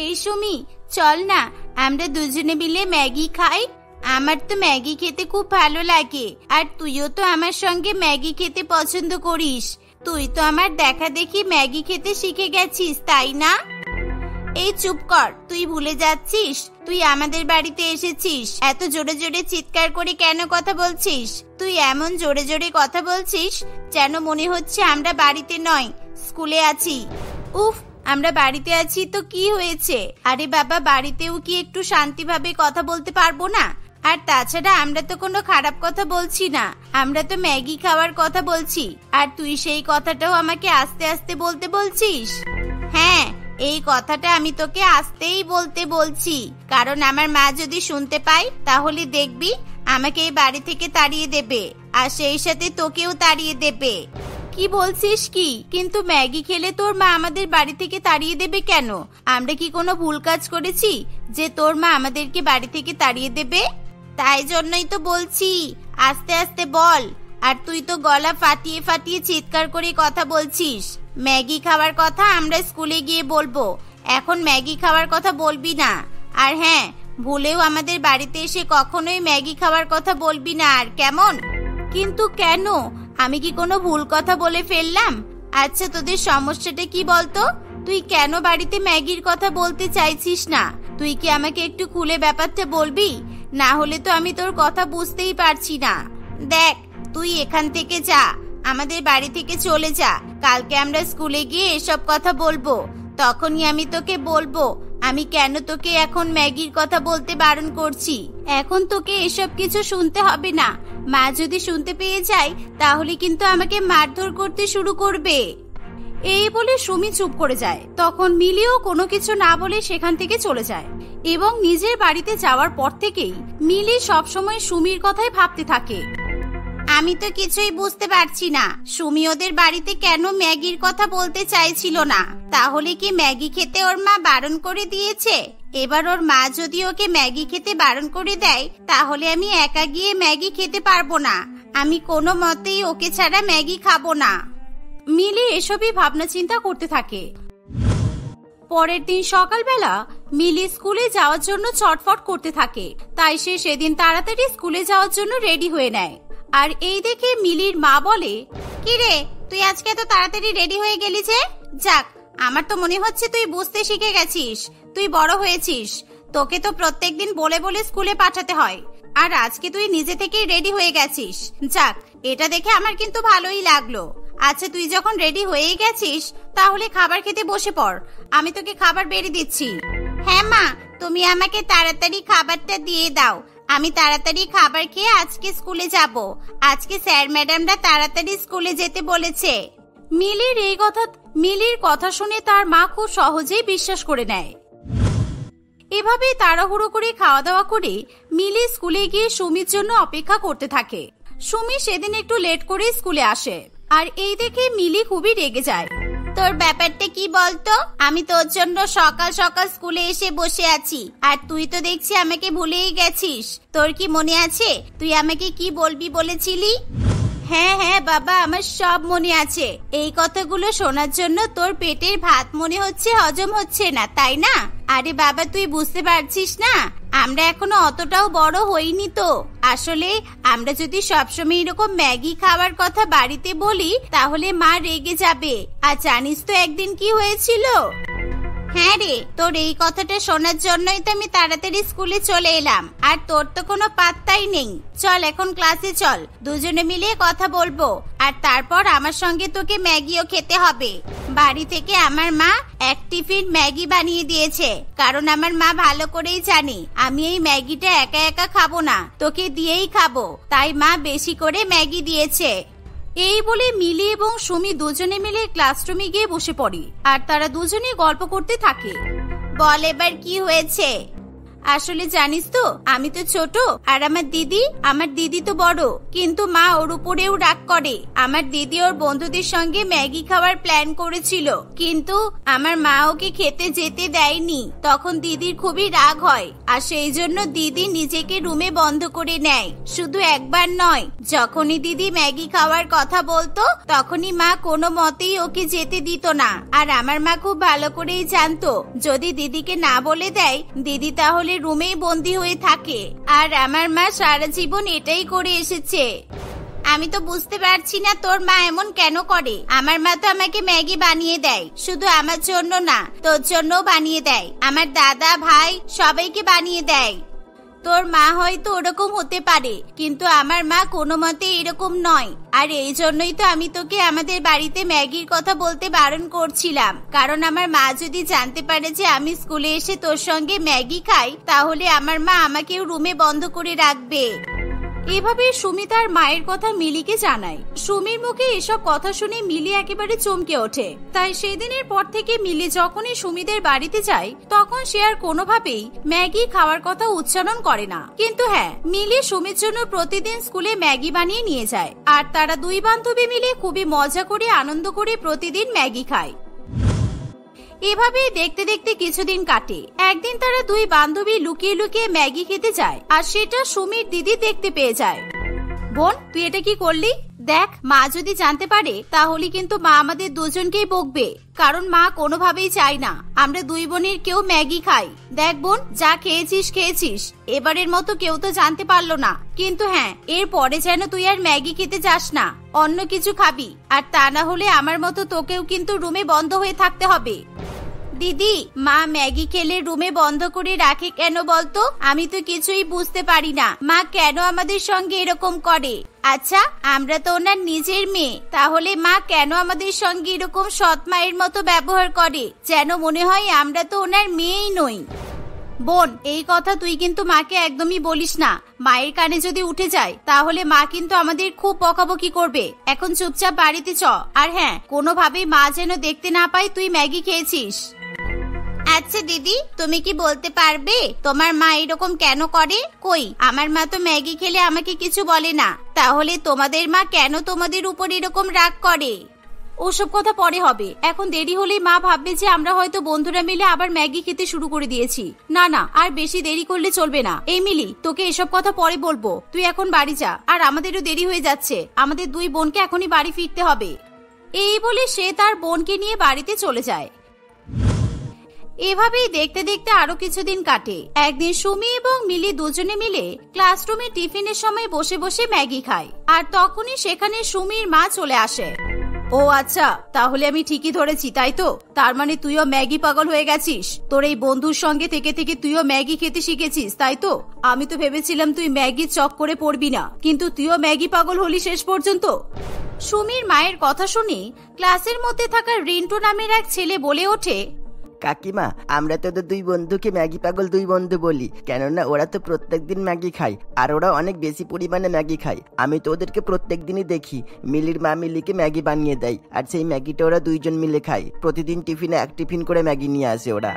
এই সুমি, চল না আমরা দুজনে মিলে ম্যাগি খাই। আমার তো ম্যাগি খেতে খুব ভালো লাগে, আর তুইও তো আমার সঙ্গে ম্যাগি খেতে পছন্দ করিস। তুই তো আমার দেখা দেখি ম্যাগি খেতে শিখে গেছিস, তাই না? এই চুপ কর, তুই ভুলে যাচ্ছিস তুই আমাদের বাড়িতে এসেছিস। এত জোরে জোরে চিৎকার করে কেন কথা বলছিস? তুই এমন জোরে জোরে কথা বলছিস যেন মনে হচ্ছে আমরা বাড়িতে নয়, স্কুলে আছি। উফ, আমরা বাড়িতে আছি তো কি হয়েছে? আরে বাবা, বাড়িতেও কি একটু শান্তিভাবে কথা বলতে পারবো না? আর তাছাড়া আমরা তো কোনো খারাপ কথা বলছি না, আমরা তো ম্যাগি খাওয়ার কথা বলছি। আর তুই সেই কথাটাও আমাকে আস্তে আস্তে বলতে বলছিস? হ্যাঁ, এই কথাটা আমি তোকে আস্তেই বলতে বলছি, কারণ আমার মা যদি শুনতে পায় তাহলে দেখবি আমাকে এই বাড়ি থেকে তাড়িয়ে দেবে, আর সেই সাথে তোকেও তাড়িয়ে দেবে। কি বলছিস কি? কিন্তু ম্যাগি খেলে তোর মা আমাদের বাড়ি থেকে তাড়িয়ে দেবে কেন? আমরা কি কোনো ভুল কাজ করেছি যে তোর মা আমাদেরকে বাড়ি থেকে তাড়িয়ে দেবে? তাই জন্যই তো বলছি আস্তে আস্তে বল। আর তুই তো গলা ফাটিয়ে ফাটিয়ে চিৎকার করে কথা বলছিস। ম্যাগি খাওয়ার কথা আমরা স্কুলে গিয়ে বলবো, এখন ম্যাগি খাওয়ার কথা বলবি না। আর হ্যাঁ, ভুলেও আমাদের বাড়িতে এসে কখনোই ম্যাগি খাওয়ার কথা বলবি না, আর কেমন? কিন্তু কেন? আমি কি কোনো ভুল কথা বলে ফেললাম? আচ্ছা, তোদের সমস্যাটা কি বলতো? তুই কেন বাড়িতে ম্যাগির কথা বলতে চাইছিস না? তুই কি আমাকে একটু খুলে ব্যাপারটা বলবি? না হলে তো আমি তোর কথা বুঝতেই পারছি না। দেখ, তুই এখান থেকে যা, আমাদের বাড়ি থেকে চলে যা। কালকে আমরা স্কুলে গিয়ে এসব কথা বলবো, তখনই আমি তোকে বলবো আমি কেন তোকে এখন ম্যাগির কথা বলতে বারণ করছি। এখন তোকে এসব কিছু শুনতে হবে না। মা যদি শুনতে পেয়ে যায় তাহলে কিন্তু আমাকে মারধর করতে শুরু করবে। এই বলে সুমি চুপ করে যায়। তখন মিলিও কোনো কিছু না বলে সেখান থেকে চলে যায় এবং নিজের বাড়িতে যাওয়ার পর থেকেই মিলি সবসময় সুমির কথাই ভাবতে থাকে। আমি তো কিছুই বুঝতে পারছি না, সুমি ওদের বাড়িতে কেন ম্যাগির কথা বলতে চাইছিল না? তাহলে কি ম্যাগি খেতে ওর মা বারণ করে দিয়েছে? এবার ওর মা যদি ওকে ম্যাগি খেতে বারণ করে দেয় তাহলে আমি একা গিয়ে ম্যাগি খেতে পারবো না। আমি কোনো মতেই ওকে ছাড়া ম্যাগি খাবো না। মিলি এসবই ভাবনা চিন্তা করতে থাকে। পরের দিন সকালবেলা মিলি স্কুলে যাওয়ার জন্য ছটফট করতে থাকে, তাই সে সেদিন তাড়াতাড়ি স্কুলে যাওয়ার জন্য রেডি হয়ে নেয়। আর এই দেখে মিলির মা বলে, কি রে, তুই আজকে এত তাড়াতাড়ি রেডি হয়ে গেলি যে? যাক, আমার তো মনে হচ্ছে তুই বুঝতে শিখে গেছিস, তুই বড় হয়েছিস। তোকে তো প্রত্যেকদিন বলে বলে স্কুলে পাঠাতে হয়, আর আজকে তুই নিজে থেকেই রেডি হয়ে গেছিস। যাক, এটা দেখে আমার কিন্তু ভালোই লাগলো। আচ্ছা, তুই যখন রেডি হয়ে গেছিস তাহলে খাবার খেতে বসে পড়, আমি তোকে খাবার বেড়ে দিচ্ছি। হ্যাঁ মা, তুমি আমাকে তাড়াতাড়ি খাবারটা দিয়ে দাও, আমি তাড়াতাড়ি খাবার খেয়ে আজকে স্কুলে যাব। আজকে স্যার ম্যাডামরা তাড়াতাড়ি স্কুলে যেতে বলেছে। মিলির কথা শুনে তার মা খুব সহজেই বিশ্বাস করে নেয়। এভাবে তাড়াহুড়ো করে খাওয়া দাওয়া করে মিলি স্কুলে গিয়ে সুমির জন্য অপেক্ষা করতে থাকে। সুমি সেদিন একটু লেট করে স্কুলে আসে, আর এই দেখে মিলি খুবই রেগে যায়। তোর ব্যাপারটা কি বলতো? আমি তোর জন্য সকাল সকাল স্কুলে এসে বসে আছি, আর তুই তো দেখছি আমাকে ভুলেই গেছিস। তোর কি মনে আছে তুই আমাকে কি বলবি বলেছিলি? হ্যাঁ হ্যাঁ বাবা, আমার সব মনে আছে। এই কথাগুলো শোনার জন্য তোর পেটের ভাত মনে হচ্ছে হজম হচ্ছে না, তাই না? আরে বাবা, তুই বুঝতে পারছিস না আমরা এখনো অতটাও বড় হইনি তো। আসলে আমরা যদি সবসময় এরকম ম্যাগি খাওয়ার কথা বাড়িতে বলি তাহলে মা রেগে যাবে। আর জানিস তো একদিন কি হয়েছিল? হ্যাঁ রে, তোর এই কথাটা শোনার জন্যই তো আমি তাড়াতাড়ি স্কুলে চলে এলাম, আর তোর তো কোনো পাত্তাই নেই। চল এখন ক্লাসে চল, দুজনে মিলে কথা বলবো, আর তারপর আমার সঙ্গে তোকে ম্যাগিও খেতে হবে। বাড়ি থেকে আমার মা এক টিফিন ম্যাগি বানিয়ে দিয়েছে, কারণ আমার মা ভালো করেই জানে আমি এই ম্যাগিটা একা একা খাবো না, তোকে দিয়েই খাবো, তাই মা বেশি করে ম্যাগি দিয়েছে। এই বলে মিলি এবং সুমি দুজনে মিলে ক্লাসরুমে গিয়ে বসে পড়ে, আর তারা দুজনেই গল্প করতে থাকে। বল এবার কি হয়েছে? আসলে জানিস তো আমি তো ছোট আর আমার দিদি তো বড়, কিন্তু মা ওর উপরেও রাগ করে। আমার দিদি ওর বন্ধুদের সঙ্গে ম্যাগি খাওয়ার প্ল্যান করেছিল, কিন্তু আমার মা ওকে খেতে যেতে দেয়নি। তখন দিদির খুবই রাগ হয় আর সেই জন্য দিদি নিজেকে রুমে বন্ধ করে নেয়। শুধু একবার নয়, যখনই দিদি ম্যাগি খাওয়ার কথা বলতো তখনই মা কোনো মতেই ওকে যেতে দিত না। আর আমার মা খুব ভালো করেই জানতো যদি দিদিকে না বলে দেয় দিদি তাহলে রুমেই বন্দি হয়ে থাকে। আর আমার মা সারা জীবন এটাই করে এসেছে। আমি তো বুঝতে পারছি না তোর মা এমন কেন করে। আমার মা তো আমাকে ম্যাগি বানিয়ে দেয়, শুধু আমার জন্য না তোর জন্যও বানিয়ে দেয়, আমার দাদা ভাই সবাইকে বানিয়ে দেয়। তোর মা হয়তো ওরকম হতে পারে, কিন্তু আমার মা কোনো মতে এরকম নয়। আর এই জন্যই তো আমি তোকে আমাদের বাড়িতে ম্যাগির কথা বলতে বারণ করছিলাম, কারণ আমার মা যদি জানতে পারে যে আমি স্কুলে এসে তোর সঙ্গে ম্যাগি খাই তাহলে আমার মা আমাকেও রুমে বন্ধ করে রাখবে। এভাবে সুমি তার মায়ের কথা মিলিকে জানায়। সুমির মুখে এসব কথা শুনে মিলি একেবারে চমকে ওঠে। তাই সেদিনের পর থেকে মিলি যখনই সুমিদের বাড়িতে যায় তখন সে আর কোনোভাবেই ম্যাগি খাওয়ার কথা উচ্চারণ করে না। কিন্তু হ্যাঁ, মিলি সুমির জন্য প্রতিদিন স্কুলে ম্যাগি বানিয়ে নিয়ে যায় আর তারা দুই বান্ধবী মিলে খুবই মজা করে আনন্দ করে প্রতিদিন ম্যাগি খায়। এভাবেই দেখতে দেখতে কিছুদিন কাটে। একদিন তারা দুই বান্ধবী লুকিয়ে লুকিয়ে ম্যাগি খেতে যায় আর সেটা সুমির দিদি দেখতে পেয়ে যায়। বোন, তুই এটা কি করলি? দেখ, মা যদি জানতে পারে তাহলে কিন্তু মা আমাদের দুজনকেই বকবে, কারণ মা কোনোভাবেই চায় না আমরা দুই বোনের কেউ ম্যাগি খাই। দেখ বোন, যা খেয়েছিস, এবারের মতো কেউ তো জানতে পারলো না, কিন্তু হ্যাঁ, এর পরে যেন তুই আর ম্যাগি খেতে যাস না, অন্য কিছু খাবি, আর তা না হলে আমার মতো তোকেও কিন্তু রুমে বন্ধ হয়ে থাকতে হবে। দিদি, মা ম্যাগি খেলে রুমে বন্ধ করে রাখে কেন বলতো? আমি তো কিছুই বুঝতে পারি না মা কেন আমাদের সঙ্গে এরকম করে। আচ্ছা, আমরা তো ওনার নিজের মেয়ে, তাহলে মা কেন আমাদের সঙ্গে এরকম সৎ মায়ের মতো ব্যবহার করে, যেন মনে হয় আমরা তো ওনার মেয়েই নই। বোন, এই কথা তুই কিন্তু মাকে একদমই বলিস না, মায়ের কানে যদি উঠে যায় তাহলে মা কিন্তু আমাদের খুব বকাবকি করবে। এখন চুপচাপ বাড়িতে চ, আর হ্যাঁ, কোনোভাবেই মা যেন দেখতে না পায় তুই ম্যাগি খেয়েছিস। আচ্ছা দিদি, তুমি কি বলতে পারবে তোমার মা এরকম কেন করে? কই, আমার মা তো ম্যাগি খেলে আমাকে কিছু বলে না, তাহলে তোমাদের মা কেন তোমাদের উপর এরকম রাগ করে? ওসব কথা পরে হবে, এখন দেরি হলেই মা ভাববে যে আমরা হয়তো বন্ধুরা মিলে আবার ম্যাগি খেতে শুরু করে দিয়েছি। না না, আর বেশি দেরি করলে চলবে না। এই মিলি, তোকে এসব কথা পরে বলবো, তুই এখন বাড়ি যা, আর আমাদেরও দেরি হয়ে যাচ্ছে, আমাদের দুই বোনকে এখনই বাড়ি ফিরতে হবে। এই বলে সে তার বোনকে নিয়ে বাড়িতে চলে যায়। এভাবেই দেখতে দেখতে আরো কিছুদিন কাটে। একদিন সুমি এবং মিলি দুজনে মিলে ক্লাসরুমে টিফিনের সময় বসে বসে ম্যাগি খায়, আর তখনই সেখানে সুমির মা চলে আসে। ও আচ্ছা, তাহলে আমি ঠিকই ধরেছি, তাই তো? তার মানে তুইও ম্যাগি পাগল হয়ে গেছিস, তোর এই বন্ধুর সঙ্গে থেকে থেকে তুইও ম্যাগি খেতে শিখেছিস, তাই তো? আমি তো ভেবেছিলাম তুই ম্যাগি চক করে পড়বি না, কিন্তু তুইও ম্যাগি পাগল হলি শেষ পর্যন্ত। সুমির মায়ের কথা শুনে ক্লাসের মধ্যে থাকা রিন্টু নামের এক ছেলে বলে ওঠে, কাকিমা, আমরা তোদের দুই বন্ধুকে ম্যাগি পাগল দুই বন্ধু বলি, কেননা ওরা তো প্রত্যেকদিন ম্যাগি খায়, আর ওরা অনেক বেশি পরিমাণে ম্যাগি খায়। আমি তো ওদেরকে প্রত্যেক দিনই দেখি মিলির মা মিলিকে ম্যাগি বানিয়ে দেয়, আর সেই ম্যাগিটা ওরা দুইজন মিলে খায়। প্রতিদিন টিফিনে এক টিফিন করে ম্যাগি নিয়ে আসে ওরা।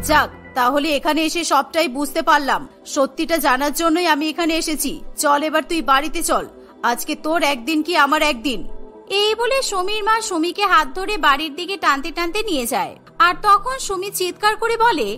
যাক, তাহলে এখানে এসে সবটাই বুঝতে পারলাম, সত্যিটা জানার জন্যই আমি এখানে এসেছি। চল এবার তুই বাড়িতে চল, আজকে তোর একদিন কি আমার একদিন। এই বলে সুমির মা সুমিকে হাত ধরে বাড়ির দিকে টানতে টানতে নিয়ে যায়। আর তখন সুমি চিৎকার করে বলে,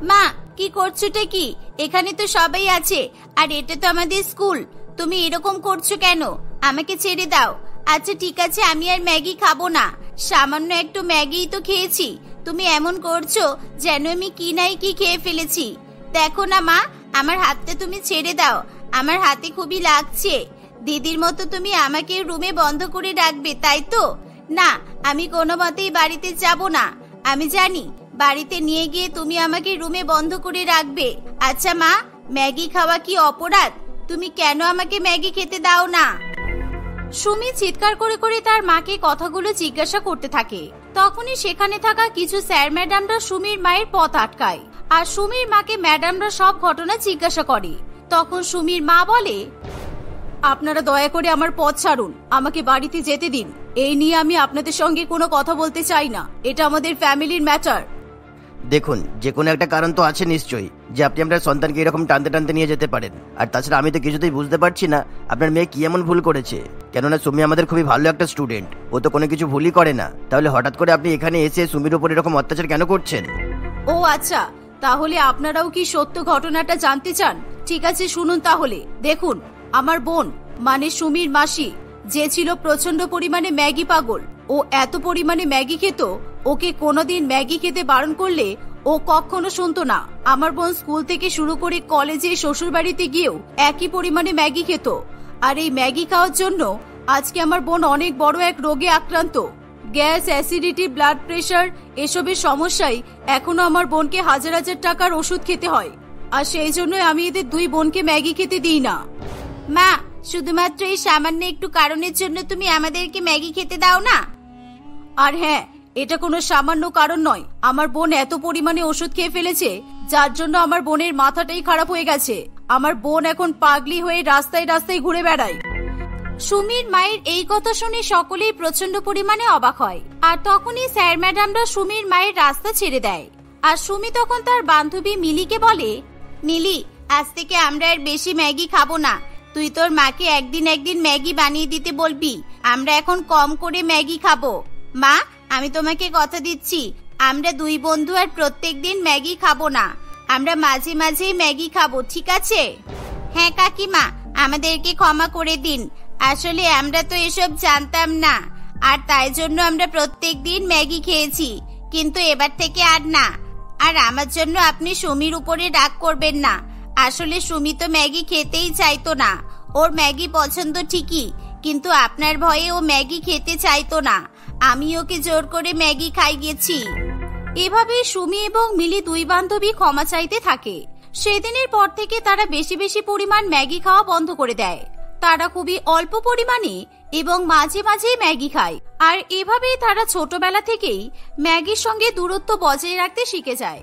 মা কি করছোটা কি? এখানে তো সবাই আছে, আর এটা তো আমাদের স্কুল, তুমি এরকম করছো কেন? আমাকে ছেড়ে দাও। আচ্ছা ঠিক আছে, আমি আর ম্যাগি খাবো না, সামান্য একটু ম্যাগি তো খেয়েছি, তুমি এমন করছো যেন আমি কি নাই কি খেয়ে ফেলেছি। দেখো না মা, আমার হাতটা তুমি ছেড়ে দাও, আমার হাতে খুবই লাগছে। দিদির মতো তুমি আমাকে রুমে বন্ধ করে রাখবে, তাই তো? না, আমি কোনো মতেই বাড়িতে যাব না। আমি জানি বাড়িতে নিয়ে গিয়ে তুমি আমাকে রুমে বন্ধ করে রাখবে। আচ্ছা মা, ম্যাগি খাওয়া কি অপরাধ? তুমি কেন আমাকে ম্যাগি খেতে দাও না? সুমি চিৎকার করে করে তার মাকে কথাগুলো জিজ্ঞাসা করতে থাকে। তখনই সেখানে থাকা কিছু স্যার ম্যাডামরা সুমির মায়ের পথ আটকায়, আর সুমির মাকে ম্যাডামরা সব ঘটনা জিজ্ঞাসা করে। তখন সুমির মা বলে, আপনারা দয়া করে আমার পথ ছাড়ুন, আমাকে বাড়িতে যেতে দিন। এই নিয়ে আমি আপনাদের সঙ্গে কোনো কথা বলতে চাই না, এটা আমাদের ফ্যামিলির ম্যাটার। দেখুন, যে কোনো একটা কারণ তো আছে নিশ্চয়ই, যে আপনি আপনার সন্তানকে এরকম টানতে টানতে নিয়ে যেতে পারেন। আর তাছাড়া আমি তো কিছুতেই বুঝতে পারছি না আপনার মেয়ে কি এমন ভুল করেছে। কেননা সুমি আমাদের খুবই ভালো একটা স্টুডেন্ট, ও তো কোনো কিছু ভুলই করে না। তাহলে হঠাৎ করে আপনি এখানে এসে সুমির উপর এরকম অত্যাচার কেন করছেন? ও আচ্ছা, তাহলে আপনারাও কি সত্য ঘটনাটা জানতে চান? ঠিক আছে, শুনুন তাহলে। দেখুন, আমার বোন মানে সুমির মাসি, যে ছিল প্রচন্ড পরিমাণে ম্যাগি পাগল। ও এত পরিমাণে ম্যাগি খেত, ওকে কোনোদিন ম্যাগি খেতে বারণ করলে ও কখনো শুনতো না। আমার বোন স্কুল থেকে শুরু করে কলেজে, শ্বশুর বাড়িতে গিয়েও একই পরিমাণে ম্যাগি খেত। আর এই ম্যাগি খাওয়ার জন্য আজকে আমার বোন অনেক বড় এক রোগে আক্রান্ত। গ্যাস, অ্যাসিডিটি, ব্লাড প্রেশার এসবের সমস্যায় এখনো আমার বোনকে হাজার হাজার টাকার ওষুধ খেতে হয়। আর সেই জন্য আমি এদের দুই বোনকে ম্যাগি খেতে দিই না। মা, শুধুমাত্র এই সামান্য একটু কারণের জন্য তুমি আমাদেরকে ম্যাগি খেতে দাও না? আর হ্যাঁ, এটা কোনো সামান্য কারণ নয়। আমার বোন এত পরিমাণে ওষুধ খেয়ে ফেলেছে, যার জন্য আমার বোনের মাথাটাই খারাপ হয়ে গেছে। আমার বোন এখন পাগলি হয়ে রাস্তায় রাস্তায় ঘুরে বেড়ায়। সুমির মায়ের এই কথা শুনে সকলেই প্রচন্ড পরিমাণে অবাক হয়। আর তখনই স্যার ম্যাডামরা সুমির মায়ের রাস্তা ছেড়ে দেয়। আর সুমি তখন তার বান্ধবী মিলিকে বলে, মিলি, আজ থেকে আমরা আর বেশি ম্যাগি খাবো না। তুই তোর মাকে একদিন একদিন ম্যাগি বানিয়ে দিতে বলবি। আমরা এখন কম করে ম্যাগি খাবো। মা, আমি তোমাকে কথা দিচ্ছি, আমরা দুই বন্ধু আর প্রত্যেকদিন ম্যাগি খাবো না। আমরা মাঝে মাঝেই ম্যাগি খাবো, ঠিক আছে? হ্যাঁ কাকিমা, আমাদেরকে ক্ষমা করে দিন। আসলে আমরা তো এসব জানতাম না, আর তাই জন্য আমরা প্রত্যেকদিন ম্যাগি খেয়েছি, কিন্তু এবার থেকে আর না। আর আমার জন্য আপনি সুমির উপরে রাগ করবেন না। আসলে সুমি তো ম্যাগি খেতেই চাইতো না। ওর ম্যাগি পছন্দ ঠিকই, কিন্তু আপনার ভয়ে ও ম্যাগি খেতে চাইতো না। আমি ওকে জোর করে ম্যাগি খাইয়েছি। এভাবে সুমি এবং মিলি দুই বান্ধবী ক্ষমা চাইতে থাকে। সেদিনের পর থেকে তারা বেশি বেশি পরিমাণ ম্যাগি খাওয়া বন্ধ করে দেয়। তারা খুবই অল্প পরিমাণে এবং মাঝে মাঝে ম্যাগি খায়। আর এভাবেই তারা ছোটবেলা থেকেই ম্যাগির সঙ্গে দূরত্ব বজায় রাখতে শিখে যায়।